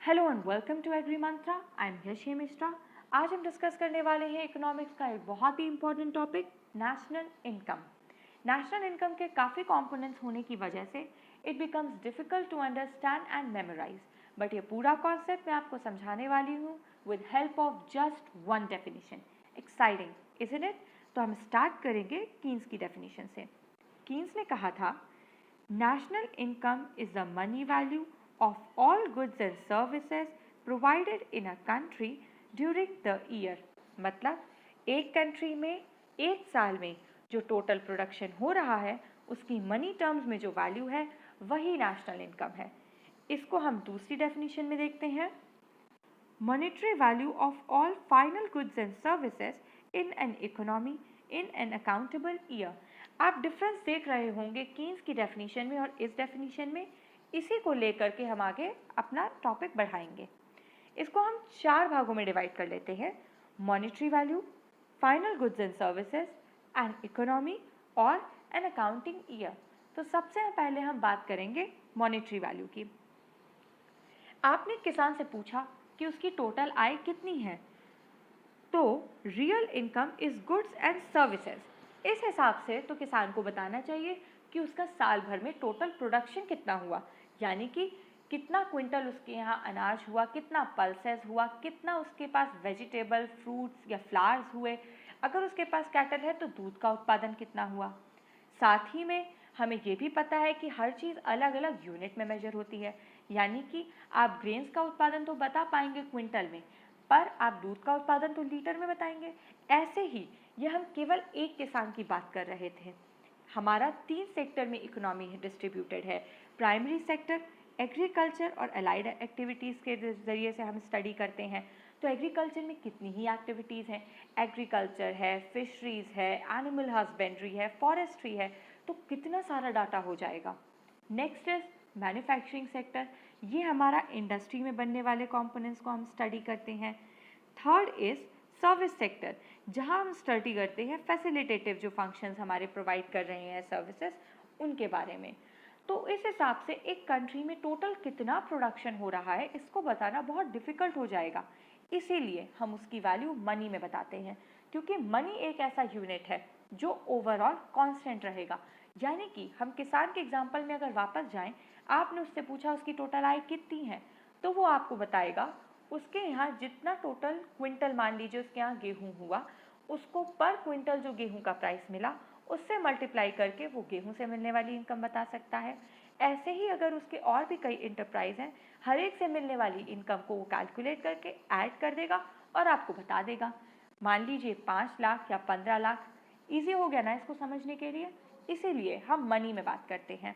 Hello and welcome to agri Mantra. I am Yashi Mishra. आज हम discuss करने वाले हैं इकोनॉमिक्स का एक बहुत ही important topic, national income. National income के काफ़ी कंपोनेंट्स होने की वजह से it becomes difficult to understand and memorise, but ये पूरा कॉन्सेप्ट मैं आपको समझाने वाली हूँ with help of just one definition. Exciting, isn't it? तो हम स्टार्ट करेंगे कीन्स की डेफिनेशन से। कीन्स ने कहा था, national income is the money value of all goods and services provided in a country during the year। मतलब एक कंट्री में एक साल में जो टोटल प्रोडक्शन हो रहा है उसकी मनी टर्म्स में जो वैल्यू है वही नेशनल इनकम है। इसको हम दूसरी डेफिनेशन में देखते हैं, monetary value of all final goods and services in an economy in an accountable year। आप डिफरेंस देख रहे होंगे कीन्स की डेफिनेशन में और इस डेफिनेशन में। इसी को लेकर के हम आगे अपना टॉपिक बढ़ाएंगे। इसको हम 4 भागों में डिवाइड कर लेते हैं, monetary value, final goods and services, an economy और एन अकाउंटिंग ईयर। तो सबसे पहले हम बात करेंगे मॉनेटरी वैल्यू की। आपने किसान से पूछा कि उसकी टोटल आय कितनी है, तो real income is goods and services. इस हिसाब से तो किसान को बताना चाहिए कि उसका साल भर में टोटल प्रोडक्शन कितना हुआ, यानी कि कितना क्विंटल उसके यहाँ अनाज हुआ, कितना पल्सेस हुआ, कितना उसके पास वेजिटेबल, फ्रूट्स या फ्लावर्स हुए। अगर उसके पास कैटल है तो दूध का उत्पादन कितना हुआ। साथ ही में हमें ये भी पता है कि हर चीज़ अलग अलग यूनिट में मेजर होती है, यानी कि आप ग्रेन्स का उत्पादन तो बता पाएंगे क्विंटल में, पर आप दूध का उत्पादन तो लीटर में बताएंगे। ऐसे ही ये हम केवल एक किसान की बात कर रहे थे। हमारा 3 सेक्टर में इकोनॉमी डिस्ट्रीब्यूटेड है, प्राइमरी सेक्टर, एग्रीकल्चर और अलाइड एक्टिविटीज़ के ज़रिए से हम स्टडी करते हैं। तो एग्रीकल्चर में कितनी ही एक्टिविटीज़ हैं, एग्रीकल्चर है, फिशरीज़ है, एनिमल हस्बेंड्री है, फॉरेस्ट्री है, तो कितना सारा डाटा हो जाएगा। नेक्स्ट इज मैन्युफैक्चरिंग सेक्टर, ये हमारा इंडस्ट्री में बनने वाले कंपोनेंट्स को हम स्टडी करते हैं। थर्ड इज सर्विस सेक्टर, जहां हम स्टडी करते हैं फैसिलिटेटिव जो फंक्शंस हमारे प्रोवाइड कर रहे हैं सर्विसेज, उनके बारे में। तो इस हिसाब से एक कंट्री में टोटल कितना प्रोडक्शन हो रहा है इसको बताना बहुत डिफिकल्ट हो जाएगा। इसीलिए हम उसकी वैल्यू मनी में बताते हैं, क्योंकि मनी एक ऐसा यूनिट है जो ओवरऑल कांस्टेंट रहेगा। यानी कि हम किसान के एग्जाम्पल में अगर वापस जाएं, आपने उससे पूछा उसकी टोटल आय कितनी है, तो वो आपको बताएगा उसके यहाँ जितना टोटल क्विंटल, मान लीजिए उसके यहाँ गेहूँ हुआ, उसको पर क्विंटल जो गेहूँ का प्राइस मिला उससे मल्टीप्लाई करके वो गेहूँ से मिलने वाली इनकम बता सकता है। ऐसे ही अगर उसके और भी कई इंटरप्राइज हैं, हर एक से मिलने वाली इनकम को वो कैलकुलेट करके ऐड कर देगा और आपको बता देगा। मान लीजिए 5 लाख या 15 लाख, ईजी हो गया ना इसको समझने के लिए, इसीलिए हम मनी में बात करते हैं।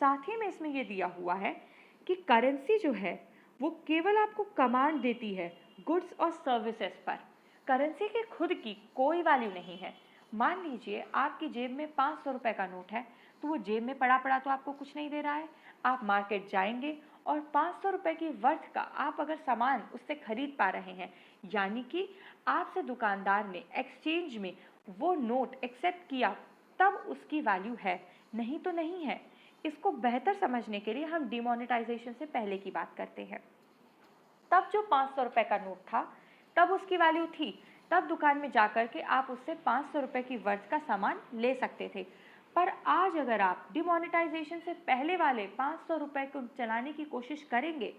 साथ ही में इसमें ये दिया हुआ है कि करेंसी जो है वो केवल आपको कमांड देती है गुड्स और सर्विसेज पर। करेंसी की खुद की कोई वैल्यू नहीं है। मान लीजिए आपकी जेब में 500 रुपये का नोट है, तो वो जेब में पड़ा पड़ा तो आपको कुछ नहीं दे रहा है। आप मार्केट जाएंगे और 500 रुपये की वर्थ का आप अगर सामान उससे खरीद पा रहे हैं, यानी कि आपसे दुकानदार ने एक्सचेंज में वो नोट एक्सेप्ट किया, तब उसकी वैल्यू है, नहीं तो नहीं है। इसको बेहतर समझने के लिए हम डिमोनेटाइजेशन से पहले की बात करते हैं। तब जो 500 रुपये का नोट था तब उसकी वैल्यू थी, तब दुकान में जाकर के आप उससे 500 रुपये की वर्थ का सामान ले सकते थे। पर आज अगर आप डिमोनेटाइजेशन से पहले वाले 500 रुपये को चलाने की कोशिश करेंगे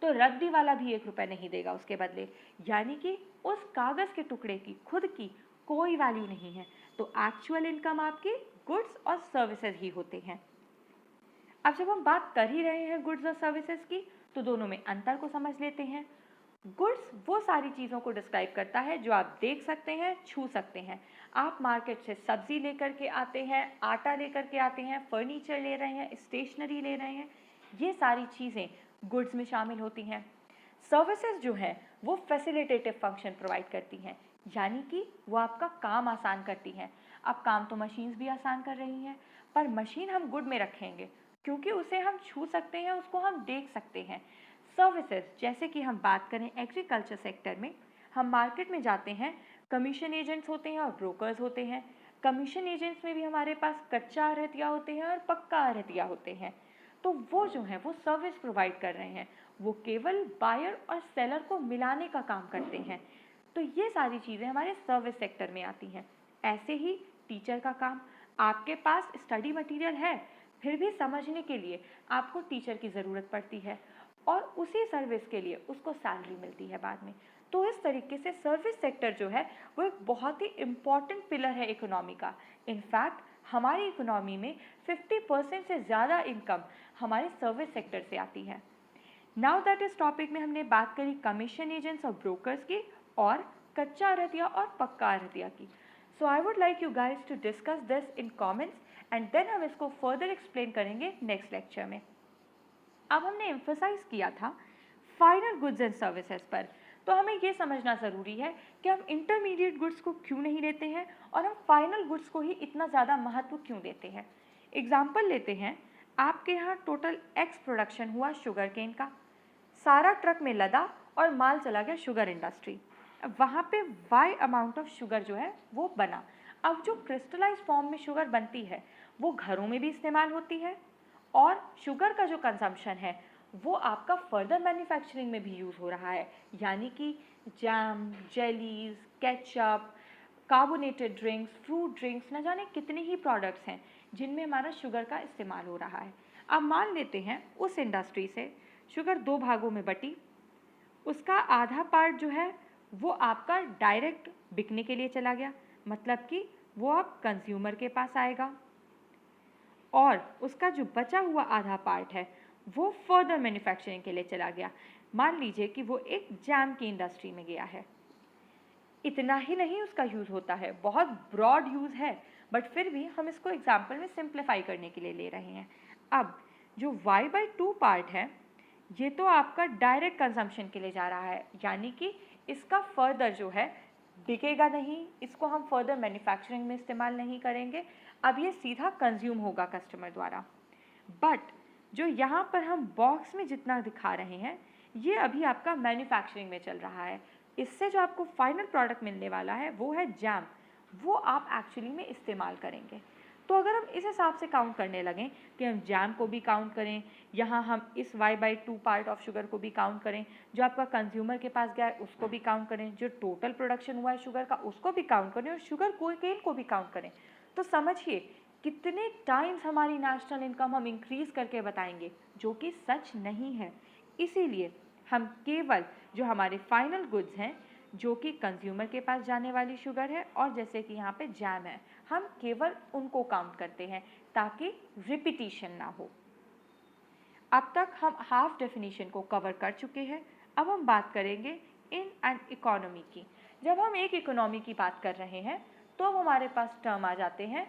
तो रद्दी वाला भी 1 रुपये नहीं देगा उसके बदले, यानी कि उस कागज़ के टुकड़े की खुद की कोई वैल्यू नहीं है। तो एक्चुअल इनकम आपकी गुड्स और सर्विसेज ही होते हैं। अब जब हम बात कर ही रहे हैं गुड्स और सर्विसेज की, तो दोनों में अंतर को समझ लेते हैं। गुड्स वो सारी चीज़ों को डिस्क्राइब करता है जो आप देख सकते हैं, छू सकते हैं। आप मार्केट से सब्जी लेकर के आते हैं, आटा लेकर के आते हैं, फर्नीचर ले रहे हैं, स्टेशनरी ले रहे हैं, ये सारी चीज़ें गुड्स में शामिल होती हैं। सर्विसेज जो है वो फैसिलिटेटिव फंक्शन प्रोवाइड करती हैं, यानी कि वो आपका काम आसान करती हैं। अब काम तो मशीन्स भी आसान कर रही हैं, पर मशीन हम गुड में रखेंगे क्योंकि उसे हम छू सकते हैं, उसको हम देख सकते हैं। सर्विसेज, जैसे कि हम बात करें एग्रीकल्चर सेक्टर में, हम मार्केट में जाते हैं, कमीशन एजेंट्स होते हैं और ब्रोकर्स होते हैं। कमीशन एजेंट्स में भी हमारे पास कच्चा आढ़तिया होते हैं और पक्का आढ़तिया होते हैं। तो वो जो है वो सर्विस प्रोवाइड कर रहे हैं, वो केवल बायर और सेलर को मिलाने का काम करते हैं। तो ये सारी चीज़ें हमारे सर्विस सेक्टर में आती हैं। ऐसे ही टीचर का काम, आपके पास स्टडी मटेरियल है, फिर भी समझने के लिए आपको टीचर की ज़रूरत पड़ती है और उसी सर्विस के लिए उसको सैलरी मिलती है बाद में। तो इस तरीके से सर्विस सेक्टर जो है वो एक बहुत ही इम्पॉर्टेंट पिलर है इकोनॉमी का। इनफैक्ट हमारी इकोनॉमी में 50% से ज़्यादा इनकम हमारे सर्विस सेक्टर से आती है। नाउ दैट इस टॉपिक में हमने बात करी कमीशन एजेंट्स और ब्रोकर्स की और कच्चा आढ़तिया और पक्का आढ़तिया की। So I would like you guys to discuss this in comments and then हम इसको फर्दर एक्सप्लेन करेंगे नेक्स्ट लेक्चर में। अब हमने एम्फसाइज किया था फाइनल गुड्स एंड सर्विसेज पर, तो हमें ये समझना ज़रूरी है कि हम इंटरमीडिएट गुड्स को क्यों नहीं लेते हैं और हम फाइनल गुड्स को ही इतना ज़्यादा महत्व क्यों देते हैं। एग्जाम्पल लेते हैं, आपके यहाँ टोटल एक्स प्रोडक्शन हुआ शुगर केन का, सारा ट्रक में लदा और माल चला गया शुगर इंडस्ट्री। वहाँ पे वाई अमाउंट ऑफ शुगर जो है वो बना। अब जो क्रिस्टलाइज फॉर्म में शुगर बनती है वो घरों में भी इस्तेमाल होती है और शुगर का जो कंजम्पशन है वो आपका फर्दर मैन्युफैक्चरिंग में भी यूज़ हो रहा है, यानी कि jam, jellies, ketchup, carbonated drinks, fruit drinks, न जाने कितने ही प्रोडक्ट्स हैं जिनमें हमारा शुगर का इस्तेमाल हो रहा है। अब मान लेते हैं उस इंडस्ट्री से शुगर 2 भागों में बटी, उसका आधा पार्ट जो है वो आपका डायरेक्ट बिकने के लिए चला गया, मतलब कि वो अब कंज्यूमर के पास आएगा, और उसका जो बचा हुआ आधा पार्ट है वो फर्दर मैन्युफैक्चरिंग के लिए चला गया। मान लीजिए कि वो एक जैम की इंडस्ट्री में गया है। इतना ही नहीं उसका यूज़ होता है, बहुत ब्रॉड यूज़ है, बट फिर भी हम इसको एग्जाम्पल में सिंप्लीफाई करने के लिए ले रहे हैं। अब जो y/2 पार्ट है ये तो आपका डायरेक्ट कंजम्पशन के लिए जा रहा है, यानी कि इसका फर्दर जो है बिकेगा नहीं, इसको हम फर्दर मैन्युफैक्चरिंग में इस्तेमाल नहीं करेंगे, अब ये सीधा कंज्यूम होगा कस्टमर द्वारा। बट जो यहाँ पर हम बॉक्स में जितना दिखा रहे हैं ये अभी आपका मैन्युफैक्चरिंग में चल रहा है। इससे जो आपको फाइनल प्रोडक्ट मिलने वाला है वो है जैम, वो आप एक्चुअली में इस्तेमाल करेंगे। तो अगर हम इस हिसाब से काउंट करने लगें कि हम जैम को भी काउंट करें, यहाँ हम इस y/2 पार्ट ऑफ शुगर को भी काउंट करें, जो आपका कंज्यूमर के पास गया है उसको भी काउंट करें, जो टोटल प्रोडक्शन हुआ है शुगर का उसको भी काउंट करें और शुगर केन को भी काउंट करें, तो समझिए कितने टाइम्स हमारी नेशनल इनकम हम इंक्रीज़ करके बताएंगे, जो कि सच नहीं है। इसीलिए हम केवल जो हमारे फाइनल गुड्स हैं जो कि कंज्यूमर के पास जाने वाली शुगर है और जैसे कि यहाँ पे जैम है, हम केवल उनको काउंट करते हैं ताकि रिपीटिशन ना हो। अब तक हम हाफ डेफिनेशन को कवर कर चुके हैं। अब हम बात करेंगे इन एन इकोनॉमी की। जब हम एक इकोनॉमी की बात कर रहे हैं तो हमारे पास टर्म आ जाते हैं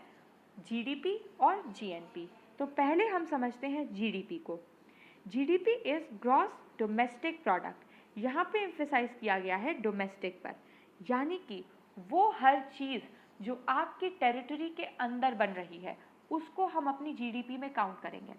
जीडीपी और जीएनपी। तो पहले हम समझते हैं जीडीपी को। GDP is gross domestic product. यहाँ पे एम्फेसाइज किया गया है डोमेस्टिक पर, यानी कि वो हर चीज़ जो आपकी टेरिटरी के अंदर बन रही है उसको हम अपनी जीडीपी में काउंट करेंगे।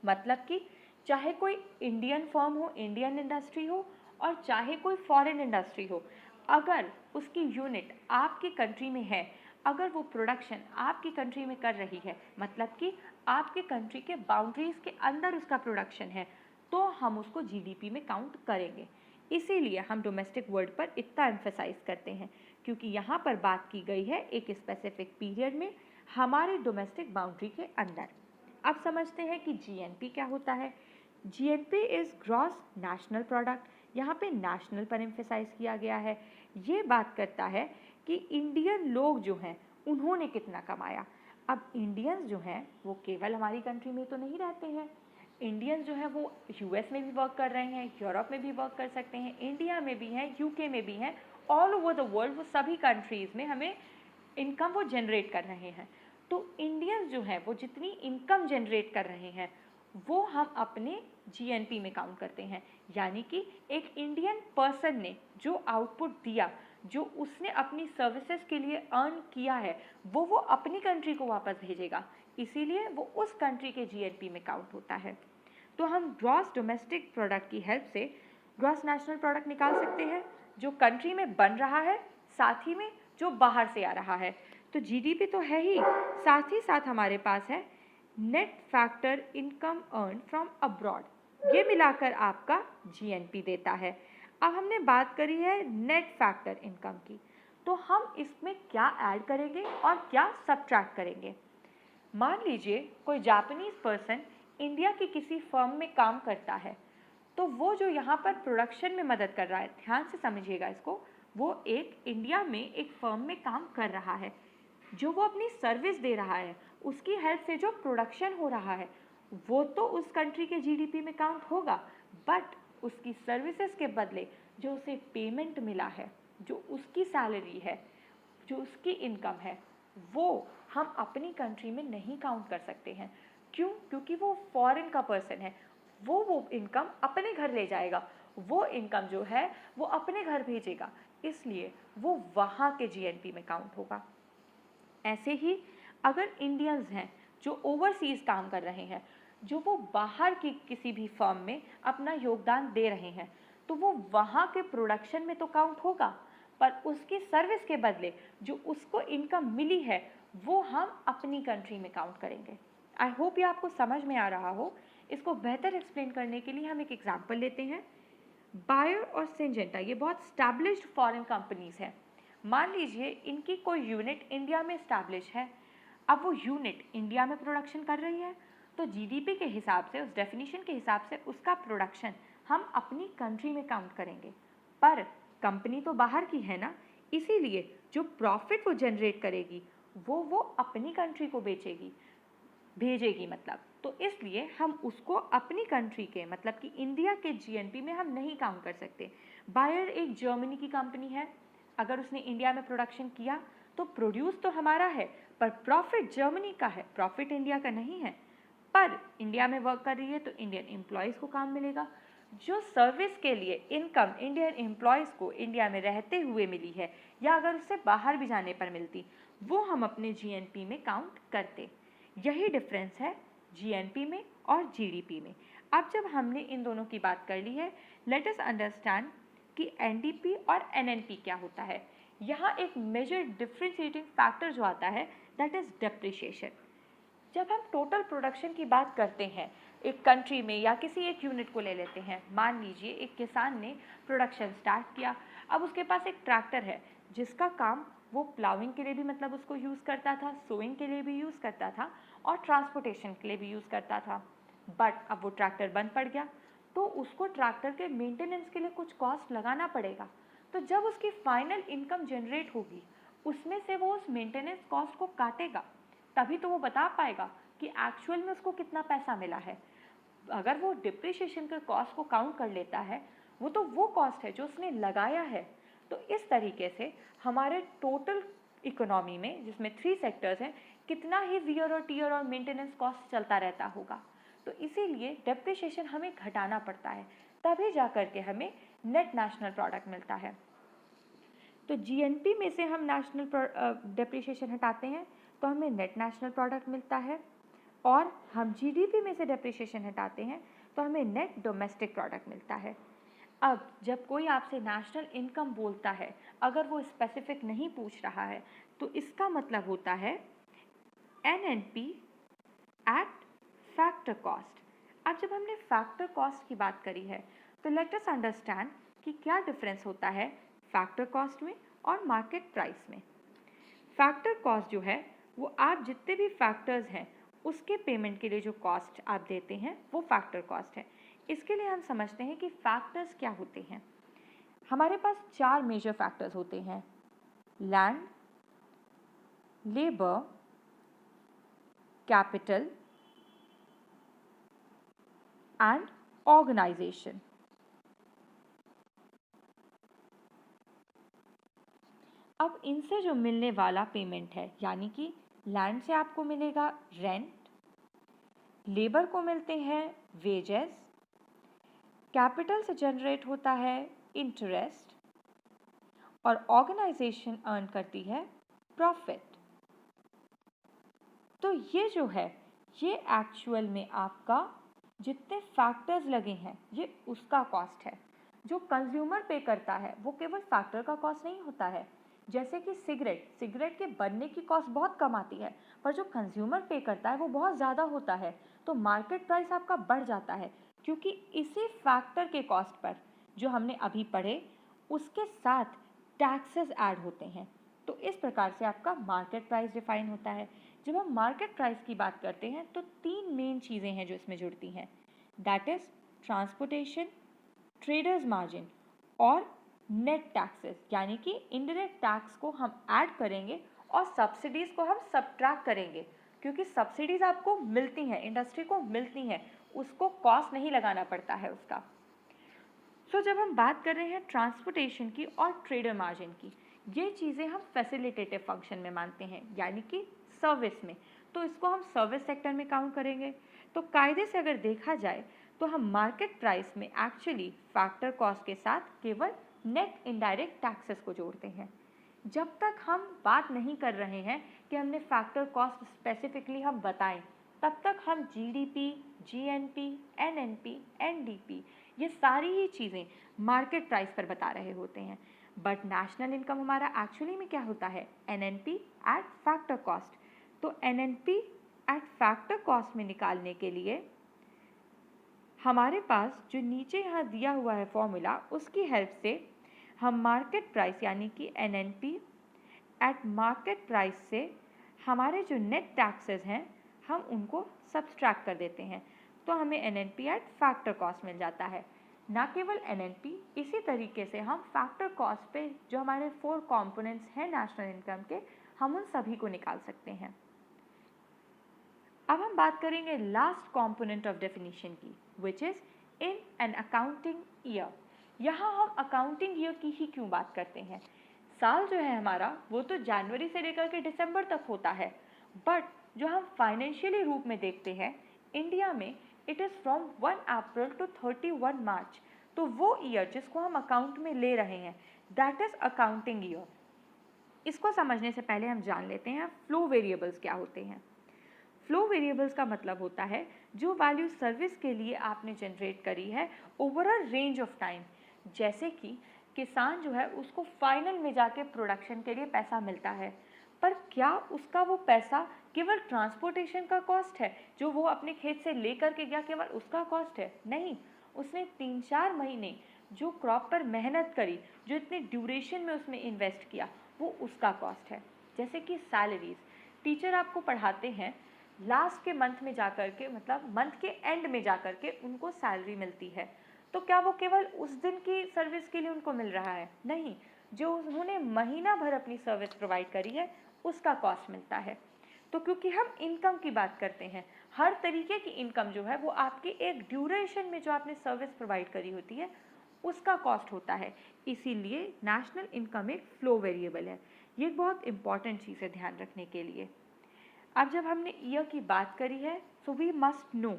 मतलब कि चाहे कोई इंडियन फर्म हो, इंडियन इंडस्ट्री हो, और चाहे कोई फॉरेन इंडस्ट्री हो, अगर उसकी यूनिट आपकी कंट्री में है, अगर वो प्रोडक्शन आपकी कंट्री में कर रही है, मतलब कि आपके कंट्री के बाउंड्रीज के अंदर उसका प्रोडक्शन है, तो हम उसको जीडीपी में काउंट करेंगे। इसीलिए हम डोमेस्टिक वर्ड पर इतना एम्फेसाइज करते हैं, क्योंकि यहाँ पर बात की गई है एक स्पेसिफिक पीरियड में हमारे डोमेस्टिक बाउंड्री के अंदर। अब समझते हैं कि जीएनपी क्या होता है। GNP is gross national product. यहाँ पे नेशनल पर एम्फेसाइज किया गया है। ये बात करता है कि इंडियन लोग जो हैं उन्होंने कितना कमाया। अब इंडियंस जो हैं वो केवल हमारी कंट्री में तो नहीं रहते हैं, इंडियंस जो है वो यूएस में भी वर्क कर रहे हैं, यूरोप में भी वर्क कर सकते हैं, इंडिया में भी हैं, यूके में भी हैं, ऑल ओवर द वर्ल्ड, वो सभी कंट्रीज़ में हमें इनकम वो जनरेट कर रहे हैं। तो इंडियंस जो हैं वो जितनी इनकम जनरेट कर रहे हैं वो हम अपने जीएनपी में काउंट करते हैं, यानी कि एक इंडियन पर्सन ने जो आउटपुट दिया, जो उसने अपनी सर्विसेज के लिए अर्न किया है, वो अपनी कंट्री को वापस भेजेगा, इसीलिए वो उस कंट्री के जीएनपी में काउंट होता है। तो हम ग्रॉस डोमेस्टिक प्रोडक्ट की हेल्प से ग्रॉस नेशनल प्रोडक्ट निकाल सकते हैं, जो कंट्री में बन रहा है, साथ ही में जो बाहर से आ रहा है। तो जीडीपी तो है ही, साथ ही साथ हमारे पास है net factor income earn from abroad. ये मिलाकर आपका जीएनपी देता है। अब हमने बात करी है नेट फैक्टर इनकम की, तो हम इसमें क्या ऐड करेंगे और क्या सब्ट्रैक्ट करेंगे। मान लीजिए कोई जापानीज पर्सन इंडिया की किसी फर्म में काम करता है, तो वो जो यहाँ पर प्रोडक्शन में मदद कर रहा है, ध्यान से समझिएगा इसको, वो एक इंडिया में एक फर्म में काम कर रहा है, जो वो अपनी सर्विस दे रहा है, उसकी हेल्प से जो प्रोडक्शन हो रहा है वो तो उस कंट्री के जीडीपी में काउंट होगा, बट उसकी सर्विसेज के बदले जो उसे पेमेंट मिला है, जो उसकी सैलरी है, जो उसकी इनकम है, वो हम अपनी कंट्री में नहीं काउंट कर सकते हैं। क्यों? क्योंकि वो फॉरेन का पर्सन है, वो इनकम अपने घर ले जाएगा, वो इनकम जो है वो अपने घर भेजेगा, इसलिए वो वहाँ के जीएनपी में काउंट होगा। ऐसे ही अगर इंडियंस हैं जो ओवरसीज काम कर रहे हैं, जो वो बाहर की किसी भी फर्म में अपना योगदान दे रहे हैं, तो वो वहाँ के प्रोडक्शन में तो काउंट होगा, पर उसकी सर्विस के बदले जो उसको इनकम मिली है वो हम अपनी कंट्री में काउंट करेंगे। आई होप ये आपको समझ में आ रहा हो। इसको बेहतर एक्सप्लेन करने के लिए हम एक एग्जाम्पल लेते हैं। बायर और सिंजेंटा ये बहुत स्टैब्लिश्ड फॉरेन कंपनीज हैं। मान लीजिए इनकी कोई यूनिट इंडिया में स्टैब्लिश है, अब वो यूनिट इंडिया में प्रोडक्शन कर रही है, तो जीडीपी के हिसाब से, उस डेफिनेशन के हिसाब से उसका प्रोडक्शन हम अपनी कंट्री में काउंट करेंगे। पर कंपनी तो बाहर की है ना, इसीलिए जो प्रॉफिट वो जनरेट करेगी वो अपनी कंट्री को भेजेगी मतलब, तो इसलिए हम उसको अपनी कंट्री के मतलब कि इंडिया के जीएनपी में हम नहीं काउंट कर सकते। बायर एक जर्मनी की कंपनी है, अगर उसने इंडिया में प्रोडक्शन किया तो प्रोड्यूस तो हमारा है, पर प्रॉफिट जर्मनी का है, प्रॉफिट इंडिया का नहीं है। पर इंडिया में वर्क कर रही है तो इंडियन एम्प्लॉयज़ को काम मिलेगा। जो सर्विस के लिए इनकम इंडियन एम्प्लॉयज़ को इंडिया में रहते हुए मिली है, या अगर उससे बाहर भी जाने पर मिलती, वो हम अपने जीएनपी में काउंट करते। यही डिफरेंस है जीएनपी में और जीडीपी में। अब जब हमने इन दोनों की बात कर ली है, लेट अस अंडरस्टैंड कि एनडीपी और एनएनपी क्या होता है। यहाँ एक मेजर डिफरेंशिएटिंग फैक्टर जो आता है दैट इज डेप्रिसिएशन। जब हम टोटल प्रोडक्शन की बात करते हैं एक कंट्री में या किसी एक यूनिट को ले लेते हैं, मान लीजिए एक किसान ने प्रोडक्शन स्टार्ट किया, अब उसके पास एक ट्रैक्टर है जिसका काम वो प्लाविंग के लिए भी मतलब उसको यूज़ करता था, सोइंग के लिए भी यूज़ करता था और ट्रांसपोर्टेशन के लिए भी यूज़ करता था। बट अब वो ट्रैक्टर बंद पड़ गया, तो उसको ट्रैक्टर के मेंटेनेंस के लिए कुछ कॉस्ट लगाना पड़ेगा। तो जब उसकी फाइनल इनकम जनरेट होगी, उसमें से वो उस मेंटेनेंस कॉस्ट को काटेगा, तभी तो वो बता पाएगा कि एक्चुअल में उसको कितना पैसा मिला है। अगर वो डिप्रिशिएशन के कॉस्ट को काउंट कर लेता है, वो तो वो कॉस्ट है जो उसने लगाया है। तो इस तरीके से हमारे टोटल इकोनॉमी में, जिसमें 3 सेक्टर्स हैं, कितना ही वियर और टीयर और मेंटेनेंस कॉस्ट चलता रहता होगा। तो इसीलिए डेप्रिशिएशन हमें घटाना पड़ता है, तभी जा कर के हमें नेट नेशनल प्रोडक्ट मिलता है। तो जीएनपी में से हम नेशनल डेप्रिशिएशन हटाते हैं तो हमें नेट नेशनल प्रोडक्ट मिलता है, और हम जीडीपी में से डेप्रिशिएशन हटाते हैं तो हमें नेट डोमेस्टिक प्रोडक्ट मिलता है। अब जब कोई आपसे नेशनल इनकम बोलता है, अगर वो स्पेसिफिक नहीं पूछ रहा है, तो इसका मतलब होता है एनएनपी एट फैक्टर कॉस्ट। अब जब हमने फैक्टर कॉस्ट की बात करी है, तो लेट अस अंडरस्टैंड कि क्या डिफरेंस होता है फैक्टर कॉस्ट में और मार्केट प्राइस में। फैक्टर कॉस्ट जो है वो आप जितने भी फैक्टर्स हैं उसके पेमेंट के लिए जो कॉस्ट आप देते हैं वो फैक्टर कॉस्ट है। इसके लिए हम समझते हैं कि फैक्टर्स क्या होते हैं। हमारे पास 4 मेजर फैक्टर्स होते हैं: land, labour, capital and organisation. अब इनसे जो मिलने वाला पेमेंट है, यानी कि लैंड से आपको मिलेगा रेंट, लेबर को मिलते हैं वेजेस, कैपिटल से जनरेट होता है इंटरेस्ट, और ऑर्गेनाइजेशन अर्न करती है प्रॉफिट। तो ये जो है ये एक्चुअल में आपका जितने फैक्टर्स लगे हैं ये उसका कॉस्ट है। जो कंज्यूमर पे करता है वो केवल फैक्टर का कॉस्ट नहीं होता है। जैसे कि सिगरेट के बनने की कॉस्ट बहुत कम आती है, पर जो कंज्यूमर पे करता है वो बहुत ज़्यादा होता है, तो मार्केट प्राइस आपका बढ़ जाता है। क्योंकि इसी फैक्टर के कॉस्ट पर जो हमने अभी पढ़े उसके साथ टैक्सेस ऐड होते हैं। तो इस प्रकार से आपका मार्केट प्राइस डिफाइन होता है। जब हम मार्केट प्राइस की बात करते हैं तो तीन मेन चीज़ें हैं जो इसमें जुड़ती हैं, that is transportation, traders margin और नेट टैक्सेस, यानी कि इनडायरेक्ट टैक्स को हम ऐड करेंगे और सब्सिडीज़ को हम सब्ट्रैक्ट करेंगे, क्योंकि सब्सिडीज़ आपको मिलती हैं, इंडस्ट्री को मिलती हैं, उसको कॉस्ट नहीं लगाना पड़ता है उसका। सो जब हम बात कर रहे हैं ट्रांसपोर्टेशन की और ट्रेडर मार्जिन की, ये चीज़ें हम फैसिलिटेटिव फंक्शन में मानते हैं, यानी कि सर्विस में, तो इसको हम सर्विस सेक्टर में काउंट करेंगे। तो कायदे से अगर देखा जाए तो हम मार्केट प्राइस में एक्चुअली फैक्टर कॉस्ट के साथ केवल नेट इनडायरेक्ट टैक्सेस को जोड़ते हैं। जब तक हम बात नहीं कर रहे हैं कि हमने फैक्टर कॉस्ट स्पेसिफिकली हम बताएं, तब तक हम जीडीपी, जीएनपी, एनएनपी, एनडीपी, ये सारी ही चीज़ें मार्केट प्राइस पर बता रहे होते हैं। बट नेशनल इनकम हमारा एक्चुअली में क्या होता है, एनएनपी एट फैक्टर कॉस्ट। तो एनएनपी एट फैक्टर कॉस्ट में निकालने के लिए हमारे पास जो नीचे यहाँ दिया हुआ है फॉर्मूला, उसकी हेल्प से हम मार्केट प्राइस यानी कि एनएनपी एट मार्केट प्राइस से हमारे जो नेट टैक्सेस हैं हम उनको सब्सट्रैक्ट कर देते हैं, तो हमें एनएनपी एट फैक्टर कॉस्ट मिल जाता है। ना केवल एनएनपी, इसी तरीके से हम फैक्टर कॉस्ट पे जो हमारे 4 कंपोनेंट्स हैं नेशनल इनकम के, हम उन सभी को निकाल सकते हैं। अब हम बात करेंगे लास्ट कंपोनेंट ऑफ डेफिनेशन की, which is in an accounting year. यहाँ हम अकाउंटिंग ईयर की ही क्यों बात करते हैं, साल जो है हमारा वो तो जनवरी से लेकर के दिसंबर तक होता है, बट जो हम फाइनेंशियली रूप में देखते हैं इंडिया में, it is from 1 April to 31 March. तो वो ईयर जिसको हम अकाउंट में ले रहे हैं, दैट इज अकाउंटिंग ईयर। इसको समझने से पहले हम जान लेते हैं फ्लो वेरिएबल्स क्या होते हैं। फ्लो वेरिएबल्स का मतलब होता है जो वैल्यू सर्विस के लिए आपने जनरेट करी है over a range of time. जैसे कि किसान जो है उसको फाइनल में जाके प्रोडक्शन के लिए पैसा मिलता है, पर क्या उसका वो पैसा केवल ट्रांसपोर्टेशन का कॉस्ट है, जो वो अपने खेत से लेकर के गया केवल उसका कॉस्ट है? नहीं, उसने 3-4 महीने जो क्रॉप पर मेहनत करी, जो इतने ड्यूरेशन में उसमें इन्वेस्ट किया, वो उसका कॉस्ट है। जैसे कि सैलरीज, टीचर आपको पढ़ाते हैं, लास्ट के मंथ में जाकर के, मतलब मंथ के एंड में जाकर के उनको सैलरी मिलती है, तो क्या वो केवल उस दिन की सर्विस के लिए उनको मिल रहा है? नहीं, जो उन्होंने महीना भर अपनी सर्विस प्रोवाइड करी है उसका कॉस्ट मिलता है। तो क्योंकि हम इनकम की बात करते हैं, हर तरीके की इनकम जो है वो आपकी एक ड्यूरेशन में जो आपने सर्विस प्रोवाइड करी होती है उसका कॉस्ट होता है। इसीलिए नेशनल इनकम एक फ्लो वेरिएबल है। ये एक बहुत इंपॉर्टेंट चीज़ है ध्यान रखने के लिए। अब जब हमने ईयर की बात करी है, सो वी मस्ट नो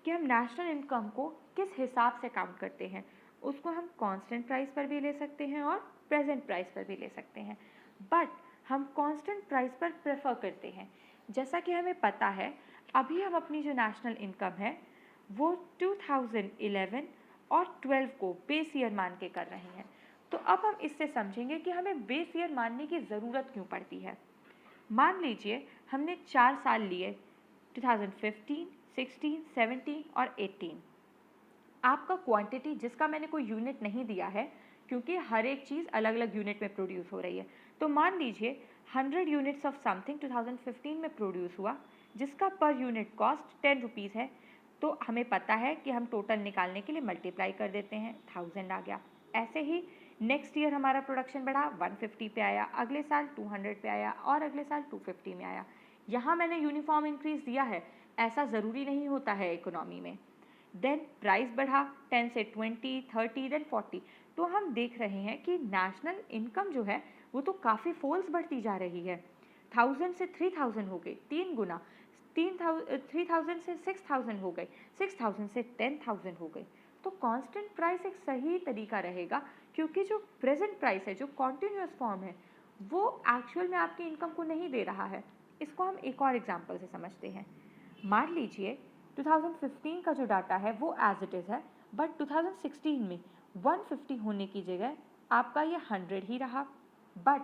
कि हम नेशनल इनकम को किस हिसाब से काउंट करते हैं। उसको हम कांस्टेंट प्राइस पर भी ले सकते हैं और प्रेजेंट प्राइस पर भी ले सकते हैं, बट हम कांस्टेंट प्राइस पर प्रेफर करते हैं। जैसा कि हमें पता है, अभी हम अपनी जो नेशनल इनकम है वो 2011 और 12 को बेस ईयर मान के कर रहे हैं। तो अब हम इससे समझेंगे कि हमें बेस ईयर मानने की ज़रूरत क्यों पड़ती है। मान लीजिए हमने 4 साल लिए, 2015, 16, 17 और 18। आपका क्वांटिटी जिसका मैंने कोई यूनिट नहीं दिया है, क्योंकि हर एक चीज़ अलग अलग यूनिट में प्रोड्यूस हो रही है, तो मान लीजिए 100 यूनिट्स ऑफ समथिंग 2015 में प्रोड्यूस हुआ, जिसका पर यूनिट कॉस्ट 10 रुपीज़ है। तो हमें पता है कि हम टोटल निकालने के लिए मल्टीप्लाई कर देते हैं, 1000 आ गया। ऐसे ही नेक्स्ट ईयर हमारा प्रोडक्शन बढ़ा, 150 पे आया, अगले साल 200 पे आया और अगले साल 250 में आया। यहाँ मैंने यूनिफॉर्म इंक्रीज दिया है, ऐसा ज़रूरी नहीं होता है इकोनॉमी में। देन प्राइस बढ़ा 10 से 20, 30, देन 40। तो हम देख रहे हैं कि नेशनल इनकम जो है वो तो काफ़ी फोल्ड्स बढ़ती जा रही है। 1000 से 3000 हो गई, 3 गुना। 3000 से 6000 हो गई, 6000 से 10000 हो गई। तो कांस्टेंट प्राइस एक सही तरीका रहेगा, क्योंकि जो प्रेजेंट प्राइस है, जो कॉन्टिन्यूस फॉर्म है, वो एक्चुअल में आपकी इनकम को नहीं दे रहा है। इसको हम एक और एग्जांपल से समझते हैं। मान लीजिए 2015 का जो डाटा है वो एज इट इज़ है, बट 2016 में 150 होने की जगह आपका ये 100 ही रहा। बट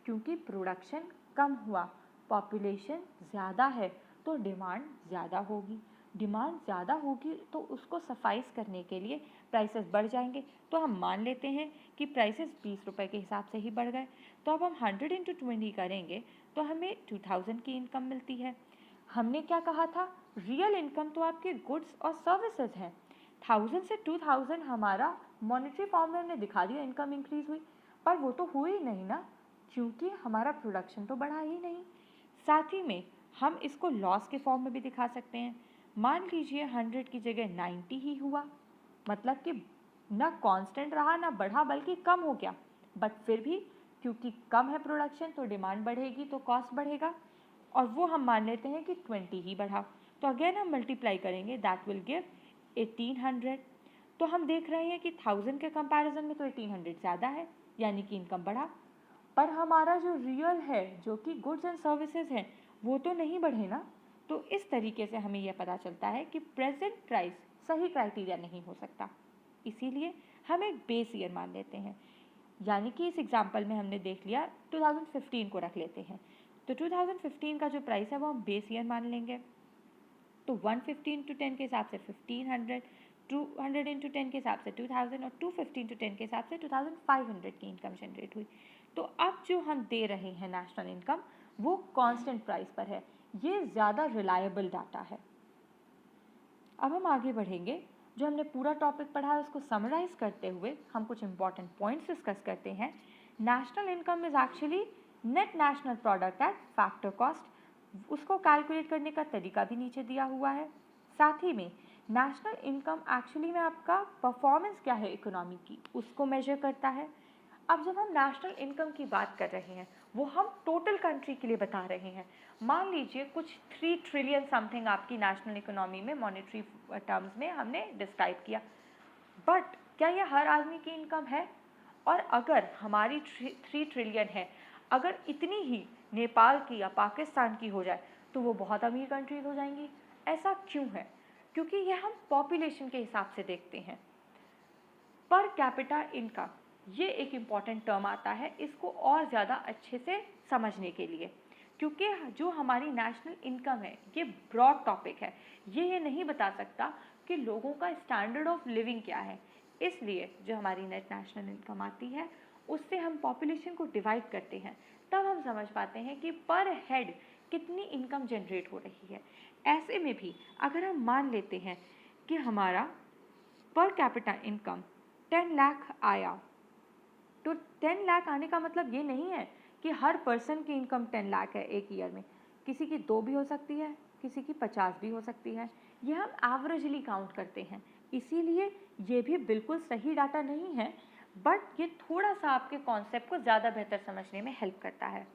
क्योंकि प्रोडक्शन कम हुआ, पॉपुलेशन ज़्यादा है, तो डिमांड ज़्यादा होगी। डिमांड ज़्यादा होगी तो उसको सफाइस करने के लिए प्राइसेस बढ़ जाएंगे। तो हम मान लेते हैं कि प्राइसेस 20 रुपये के हिसाब से ही बढ़ गए, तो अब हम 100 इंटू 20 करेंगे तो हमें 2000 की इनकम मिलती है। हमने क्या कहा था, रियल इनकम तो आपके गुड्स और सर्विसेज हैं। 1000 से 2000 हमारा मॉनेटरी फॉर्म में हमने दिखा दिया इनकम इंक्रीज हुई, पर वो तो हुई नहीं ना, क्योंकि हमारा प्रोडक्शन तो बढ़ा ही नहीं। साथ ही में हम इसको लॉस के फॉर्म में भी दिखा सकते हैं। मान लीजिए 100 की जगह 90 ही हुआ, मतलब कि ना कांस्टेंट रहा ना बढ़ा बल्कि कम हो गया, बट फिर भी क्योंकि कम है प्रोडक्शन तो डिमांड बढ़ेगी तो कॉस्ट बढ़ेगा, और वो हम मान लेते हैं कि 20 ही बढ़ा। तो अगेन हम मल्टीप्लाई करेंगे, दैट विल गिव 1800। तो हम देख रहे हैं कि 1000 के कंपैरिजन में तो 1800 ज़्यादा है, यानी कि इनकम बढ़ा, पर हमारा जो रियल है जो कि गुड्स एंड सर्विसेज हैं वो तो नहीं बढ़े ना। तो इस तरीके से हमें यह पता चलता है कि प्रेजेंट प्राइस सही क्राइटेरिया नहीं हो सकता, इसीलिए हम एक बेस ईयर मान लेते हैं। यानी कि इस एग्जांपल में हमने देख लिया 2015 को रख लेते हैं, तो 2015 का जो प्राइस है वो हम बेस ईयर मान लेंगे। तो 150 इंटू 10 के हिसाब से 1500, 200 इंटू 10 के हिसाब से 2000 और 250 इंटू 10 के हिसाब से 2500 की इनकम जनरेट हुई। तो अब जो हम दे रहे हैं नेशनल इनकम वो कांस्टेंट प्राइस पर है, ये ज़्यादा रिलायबल डाटा है। अब हम आगे बढ़ेंगे, जो हमने पूरा टॉपिक पढ़ा है उसको समराइज करते हुए हम कुछ इंपॉर्टेंट पॉइंट्स डिस्कस करते हैं। National income is actually net national product at factor cost, उसको कैलकुलेट करने का तरीका भी नीचे दिया हुआ है। साथ ही में नेशनल इनकम एक्चुअली में आपका परफॉर्मेंस क्या है इकोनॉमी की उसको मेजर करता है। अब जब हम नेशनल इनकम की बात कर रहे हैं वो हम टोटल कंट्री के लिए बता रहे हैं। मान लीजिए कुछ 3 ट्रिलियन समथिंग आपकी नेशनल इकोनॉमी में मॉनेटरी टर्म्स में हमने डिस्क्राइब किया, बट क्या ये हर आदमी की इनकम है? और अगर हमारी 3 ट्रिलियन है, अगर इतनी ही नेपाल की या पाकिस्तान की हो जाए तो वो बहुत अमीर कंट्रीज हो जाएंगी। ऐसा क्यों है? क्योंकि ये हम पॉपुलेशन के हिसाब से देखते हैं। पर कैपिटा इनकम ये एक इम्पॉर्टेंट टर्म आता है इसको और ज़्यादा अच्छे से समझने के लिए, क्योंकि जो हमारी नेशनल इनकम है ये ब्रॉड टॉपिक है, ये नहीं बता सकता कि लोगों का स्टैंडर्ड ऑफ लिविंग क्या है। इसलिए जो हमारी नेट नेशनल इनकम आती है उससे हम पॉपुलेशन को डिवाइड करते हैं, तब हम समझ पाते हैं कि पर हेड कितनी इनकम जनरेट हो रही है। ऐसे में भी अगर हम मान लेते हैं कि हमारा पर कैपिटा इनकम 10 लाख आया, तो 10 लाख आने का मतलब ये नहीं है कि हर पर्सन की इनकम 10 लाख है एक ईयर में, किसी की 2 भी हो सकती है, किसी की 50 भी हो सकती है, ये हम एवरेजली काउंट करते हैं, इसीलिए ये भी बिल्कुल सही डाटा नहीं है, बट ये थोड़ा सा आपके कॉन्सेप्ट को ज़्यादा बेहतर समझने में हेल्प करता है।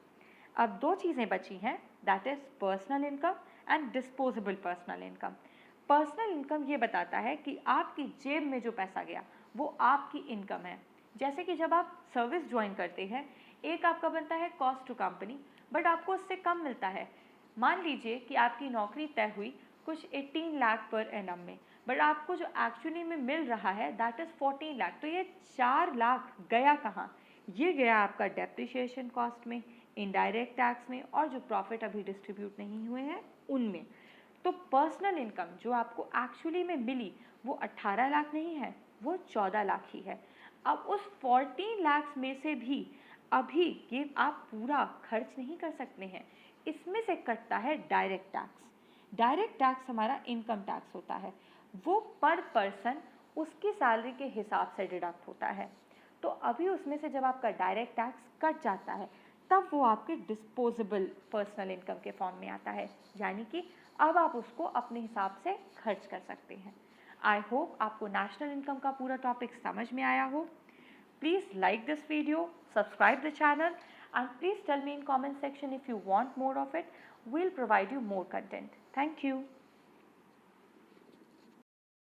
अब 2 चीज़ें बची हैं, that is personal income and disposable personal income. Personal income ये बताता है कि आपकी जेब में जो पैसा गया वो आपकी इनकम है। जैसे कि जब आप सर्विस ज्वाइन करते हैं, एक आपका बनता है कॉस्ट टू कंपनी, बट आपको उससे कम मिलता है। मान लीजिए कि आपकी नौकरी तय हुई कुछ 18 लाख पर एनम में, बट आपको जो एक्चुअली में मिल रहा है दैट इज़ 14 लाख। तो ये 4 लाख गया कहाँ? ये गया आपका डेप्रिशिएशन कॉस्ट में, इनडायरेक्ट टैक्स में, और जो प्रॉफिट अभी डिस्ट्रीब्यूट नहीं हुए हैं उनमें। तो पर्सनल इनकम जो आपको एक्चुअली में मिली वो 18 लाख नहीं है, वो 14 लाख ही है। अब उस 14 लाख में से भी अभी ये आप पूरा खर्च नहीं कर सकते हैं, इसमें से कटता है डायरेक्ट टैक्स। डायरेक्ट टैक्स हमारा इनकम टैक्स होता है, वो पर पर्सन उसकी सैलरी के हिसाब से डिडक्ट होता है। तो अभी उसमें से जब आपका डायरेक्ट टैक्स कट जाता है तब वो आपके डिस्पोजेबल पर्सनल इनकम के फॉर्म में आता है, यानी कि अब आप उसको अपने हिसाब से खर्च कर सकते हैं। आई होप आपको नेशनल इनकम का पूरा टॉपिक समझ में आया हो। Please like this video, subscribe the channel, and please tell me in comment section if you want more of it. We'll provide you more content. Thank you.